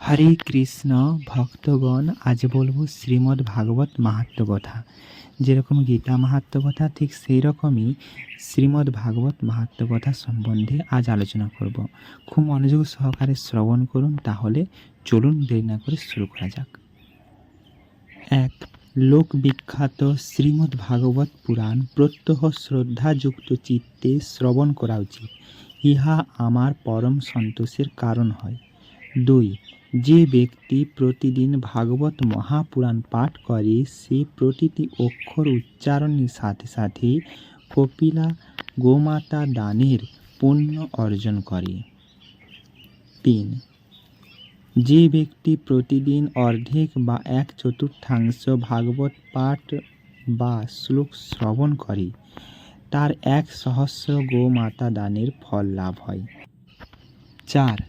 হরে কৃষ্ণ ভক্তগণ, আজ বলবো শ্রীমদ্ ভাগবত মাহাত্ম্য কথা। যেরকম গীতা মাহাত্ম্য কথা, ঠিক সেই রকমই শ্রীমদ্ ভাগবত মাহাত্ম্য কথা সম্বন্ধে আজ আলোচনা করব। খুব মনোযোগ সহকারে শ্রবণ করুন, তাহলে চলুন দেরি না করে শুরু করা যাক। এক, লোক বিখ্যাত শ্রীমদ্ ভাগবত পুরাণ প্রত্যহ শ্রদ্ধাযুক্ত চিত্তে শ্রবণ করা উচিত। ইহা আমার পরম সন্তোষের কারণ হয়। 2, যে ব্যক্তি প্রতিদিন ভাগবত মহাপুরাণ পাঠ করে সে প্রতিটি অক্ষর উচ্চারণের সাথে সাথে কপিলা গোমাতা দানের পুণ্য অর্জন করে। 3, যে ব্যক্তি প্রতিদিন অর্ধেক বা 1/4 ভাগবত পাঠ বা শ্লোক শ্রবণ করে তার 1,000 গোমাতা দানের ফল লাভ হয়। 4,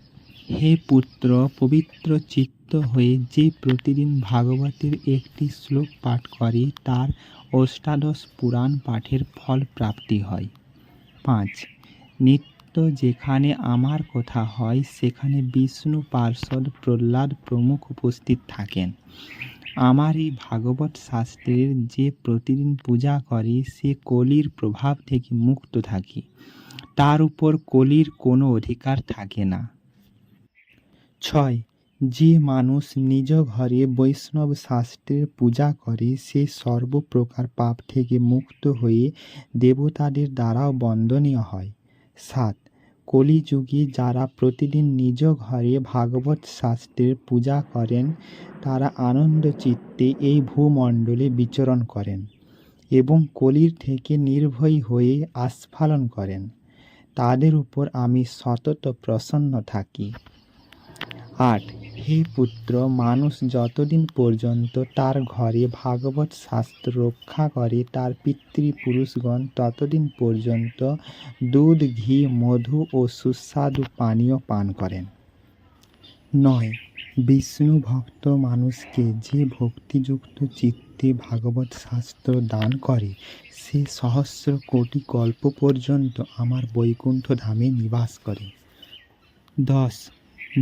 হে পুত্র, পবিত্র চিত্ত হয়ে যে প্রতিদিন ভাগবতের একটি শ্লোক পাঠ করে তার অষ্টাদশ পুরাণ পাঠের ফল প্রাপ্তি হয়। 5, নিত্য যেখানে আমার কথা হয় সেখানে বিষ্ণু পার্ষদ প্রহ্লাদ প্রমুখ উপস্থিত থাকেন। আমার এই ভাগবত শাস্ত্রের যে প্রতিদিন পূজা করে সে কলির প্রভাব থেকে মুক্ত থাকে, তার উপর কলির কোনো অধিকার থাকে না। 6, যে মানুষ নিজ ঘরে বৈষ্ণব শাস্ত্রের পূজা করে সে সর্বপ্রকার পাপ থেকে মুক্ত হয়ে দেবতাদের দ্বারাও বন্দনীয় হয়। 7, কলিযুগে যারা প্রতিদিন নিজ ঘরে ভাগবত শাস্ত্রের পূজা করেন তারা আনন্দ চিত্তে এই ভূমণ্ডলে বিচরণ করেন এবং কলির থেকে নির্ভয় হয়ে আস্ফালন করেন। তাদের উপর আমি সতত প্রসন্ন থাকি। 8, হে পুত্র, মানুষ যতদিন পর্যন্ত তার ঘরে ভাগবত শাস্ত্র রক্ষা করে তার পিতৃপুরুষগণ ততদিন পর্যন্ত দুধ, ঘি, মধু ও সুস্বাদু পানীয় পান করেন। 9, বিষ্ণু ভক্ত মানুষকে যে ভক্তিযুক্ত চিত্তে ভাগবত শাস্ত্র দান করে সে সহস্র কোটি কল্প পর্যন্ত আমার বৈকুণ্ঠ ধামে নিবাস করে। 10,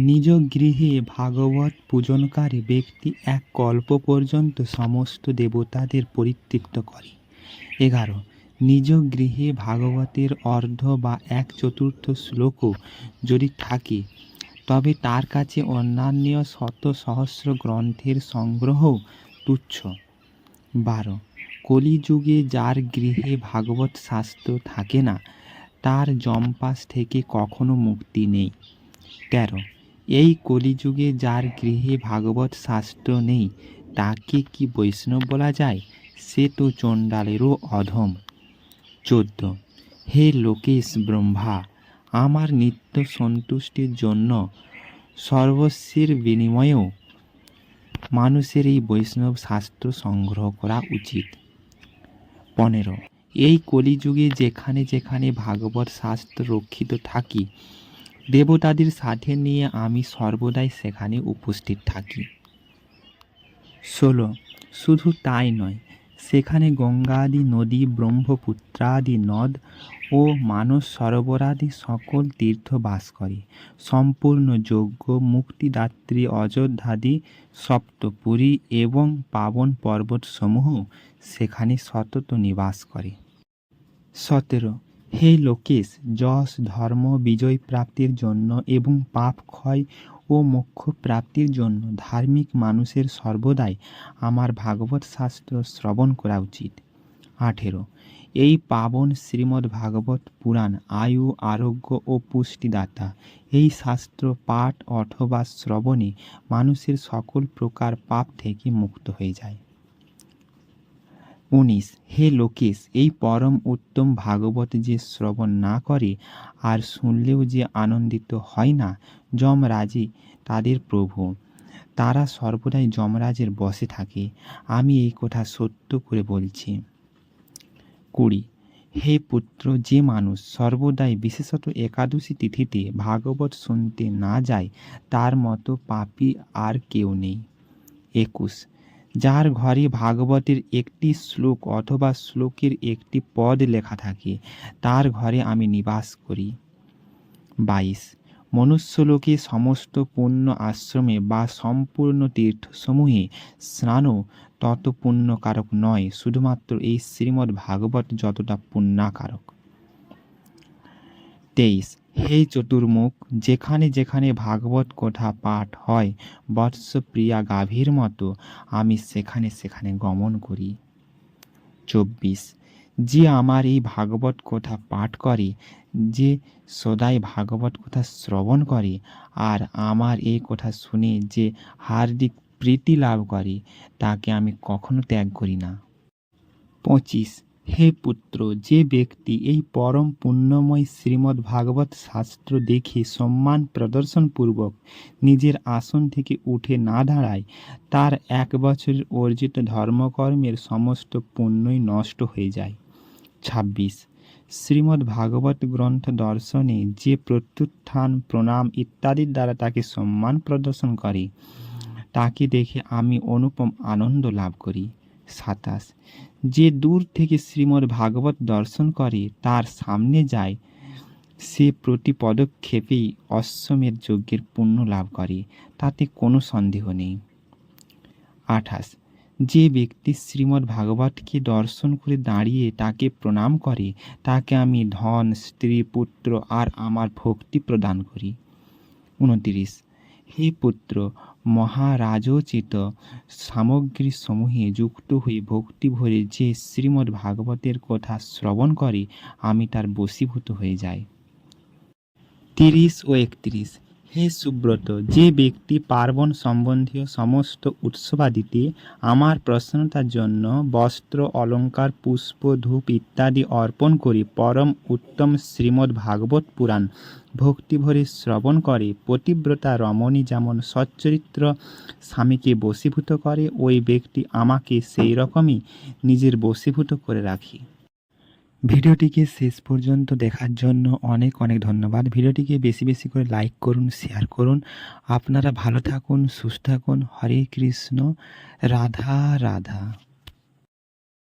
নিজ গৃহে ভাগবত পূজনকারী ব্যক্তি 1 কল্প পর্যন্ত সমস্ত দেবতাদের পরিতৃপ্ত করে। 11, নিজ গৃহে ভাগবতের অর্ধ বা 1/4 শ্লোকও যদি থাকে তবে তার কাছে অন্যান্য শত সহস্র গ্রন্থের সংগ্রহ তুচ্ছ। 12, কলিযুগে যার গৃহে ভাগবত শাস্ত্র থাকে না তার যমপাশ থেকে কখনো মুক্তি নেই। 13, এই কলিযুগে যার গৃহে ভাগবত শাস্ত্র নেই তাকে কি বৈষ্ণব বলা যায়? সে তো চণ্ডালেরও অধম। 14, হে লোকেশ ব্রহ্মা, আমার নিত্য সন্তুষ্টির জন্য সর্বস্বের বিনিময়েও মানুষের এই বৈষ্ণব শাস্ত্র সংগ্রহ করা উচিত। 15, এই কলিযুগে যেখানে যেখানে ভাগবত শাস্ত্র রক্ষিত থাকি দেবতাদের সাথে নিয়ে আমি সর্বদাই সেখানে উপস্থিত থাকি। 16, শুধু তাই নয়, সেখানে গঙ্গাদি নদী, ব্রহ্মপুত্রাদি নদ ও মানস সরোবরাদি সকল তীর্থ বাস করে। সম্পূর্ণ যজ্ঞ, মুক্তিদাত্রী অযোধ্যাদি সপ্তপুরী এবং পাবন পর্বতসমূহ সেখানে সতত নিবাস করে। 17, হে লোকেশ, যশ, ধর্ম, বিজয় প্রাপ্তির জন্য এবং পাপ ক্ষয় ও মোক্ষ প্রাপ্তির জন্য ধার্মিক মানুষের সর্বদাই আমার ভাগবত শাস্ত্র শ্রবণ করা উচিত। 18, এই পাবন শ্রীমদ্ ভাগবত পুরাণ আয়ু, আরোগ্য ও পুষ্টিদাতা। এই শাস্ত্র পাঠ অথবা শ্রবণে মানুষের সকল প্রকার পাপ থেকে মুক্ত হয়ে যায়। 19, হে লোকেশ, এই পরম উত্তম ভাগবত যে শ্রবণ না করে আর শুনলেও যে আনন্দিত হয় না, যমরাজই তাদের প্রভু, তারা সর্বদাই যমরাজের বশে থাকে। আমি এই কথা সত্য করে বলছি। 20, হে পুত্র, যে মানুষ সর্বদাই বিশেষত একাদশী তিথিতে ভাগবত শুনতে না যায় তার মতো পাপী আর কেউ নেই। 21, যার ঘরে ভাগবতের একটি শ্লোক অথবা শ্লোকের একটি পদ লেখা থাকে তার ঘরে আমি নিবাস করি। 22, মনুষ্যলোকে সমস্ত পুণ্য আশ্রমে বা সম্পূর্ণ তীর্থসমূহে স্নানও তত পুণ্যকারক নয়, শুধুমাত্র এই শ্রীমদ্ ভাগবত যতটা পুণ্যকারক। 23 হে চতুর্মুখ, যেখানে যেখানে ভাগবত কথা পাঠ হয় বৎসপ্রিয়া গাভীর মতো আমি সেখানে সেখানে গমন করি। 24 যে আমার এই ভাগবত কথা পাঠ করে, যে সদাই ভাগবত কথা শ্রবণ করে, আর আমার এই কথা শুনে যে হার্দিক প্রীতি লাভ করে, তাকে আমি কখনো ত্যাগ করি না। 25 হে পুত্র, যে ব্যক্তি এই পরম পুণ্যময় শ্রীমদ্ ভাগবত শাস্ত্র দেখে সম্মান প্রদর্শনপূর্বক নিজের আসন থেকে উঠে না দাঁড়ায়, তার 1 বছরের অর্জিত ধর্মকর্মের সমস্ত পুণ্যই নষ্ট হয়ে যায়। 26 শ্রীমদ্ ভাগবত গ্রন্থ দর্শনে যে প্রত্যুত্থান, প্রণাম ইত্যাদির দ্বারা তাকে সম্মান প্রদর্শন করে, তাকে দেখে আমি অনুপম আনন্দ লাভ করি। 27 যে দূর থেকে শ্রীমদ্ ভাগবত দর্শন করে, তার সামনে যায়, সে প্রতি পদক্ষেপেই অশ্বমেধ যজ্ঞের পুণ্য লাভ করে, তাতে কোনো সন্দেহ নেই। 28 যে ব্যক্তি শ্রীমদ্ ভাগবতকে দর্শন করে দাঁড়িয়ে তাকে প্রণাম করে, তাকে আমি ধন, স্ত্রী, পুত্র আর আমার ভক্তি প্রদান করি। 29 হে পুত্র, মহারাজোচিত সামগ্রী সমূহে যুক্ত হয়ে ভক্তি ভরে যে শ্রীমদ্ ভাগবতের কথা শ্রবণ করে, আমি তার বশীভূত হয়ে যাই। 30 ও 31 হে সুব্রত, যে ব্যক্তি পার্বণ সম্বন্ধীয় সমস্ত উৎসবাদিতে আমার প্রসন্নতার জন্য বস্ত্র, অলঙ্কার, পুষ্প, ধূপ ইত্যাদি অর্পণ করে পরম উত্তম শ্রীমদ্ ভাগবত পুরাণ ভক্তিভরে শ্রবণ করে, পতিব্রতা রমণী যেমন সচ্চরিত্র স্বামীকে বশীভূত করে, ওই ব্যক্তি আমাকে সেই রকমই নিজের বশীভূত করে রাখে। ভিডিওটিকে শেষ পর্যন্ত দেখার জন্য অনেক অনেক ধন্যবাদ। ভিডিওটিকে বেশি বেশি করে লাইক করুন, শেয়ার করুন। আপনারা ভালো থাকুন, সুস্থ থাকুন। হরে কৃষ্ণ, রাধা রাধা।